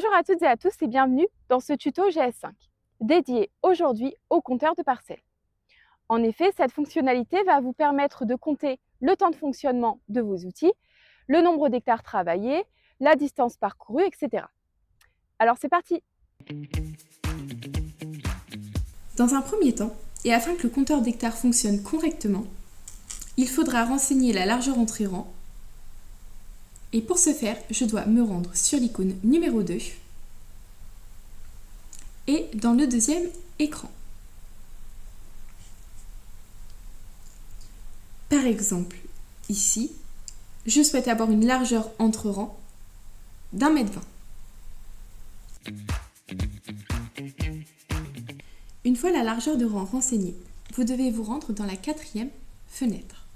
Bonjour à toutes et à tous et bienvenue dans ce tuto GS5, dédié aujourd'hui au compteur de parcelles. En effet, cette fonctionnalité va vous permettre de compter le temps de fonctionnement de vos outils, le nombre d'hectares travaillés, la distance parcourue, etc. Alors c'est parti! Dans un premier temps, et afin que le compteur d'hectares fonctionne correctement, il faudra renseigner la largeur entre rangs. Et pour ce faire, je dois me rendre sur l'icône numéro 2 et dans le deuxième écran. Par exemple, ici, je souhaite avoir une largeur entre rangs d'1,20 m. Une fois la largeur de rang renseignée, vous devez vous rendre dans la 4e fenêtre.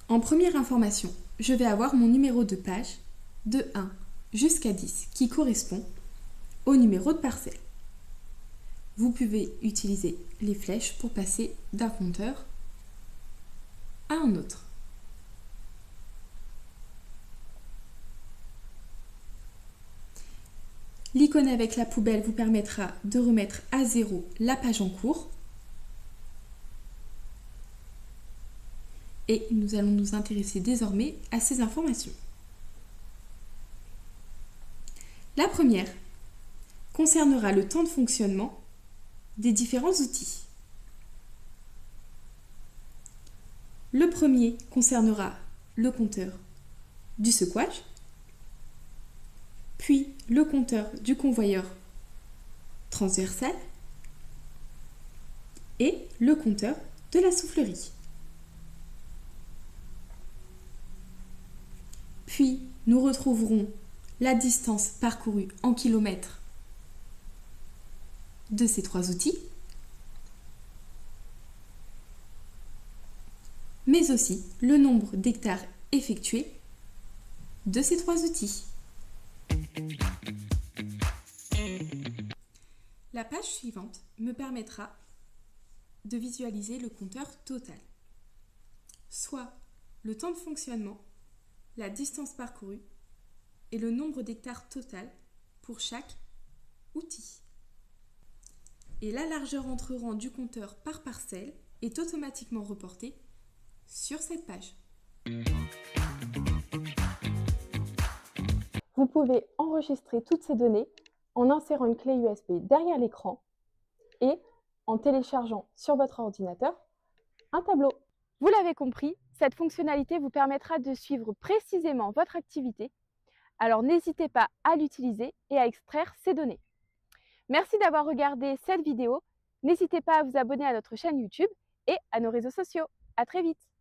En première information, je vais avoir mon numéro de page de 1 jusqu'à 10 qui correspond au numéro de parcelle. Vous pouvez utiliser les flèches pour passer d'un compteur à un autre. L'icône avec la poubelle vous permettra de remettre à zéro la page en cours. Et nous allons nous intéresser désormais à ces informations. La première concernera le temps de fonctionnement des différents outils. Le premier concernera le compteur du secouage, puis le compteur du convoyeur transversal et le compteur de la soufflerie. Puis, nous retrouverons la distance parcourue en kilomètres de ces trois outils, mais aussi le nombre d'hectares effectués de ces trois outils. La page suivante me permettra de visualiser le compteur total, soit le temps de fonctionnement, la distance parcourue et le nombre d'hectares total pour chaque outil. Et la largeur entre rangs du compteur par parcelle est automatiquement reportée sur cette page. Vous pouvez enregistrer toutes ces données en insérant une clé USB derrière l'écran et en téléchargeant sur votre ordinateur un tableau. Vous l'avez compris, cette fonctionnalité vous permettra de suivre précisément votre activité. Alors n'hésitez pas à l'utiliser et à extraire ces données. Merci d'avoir regardé cette vidéo. N'hésitez pas à vous abonner à notre chaîne YouTube et à nos réseaux sociaux. À très vite!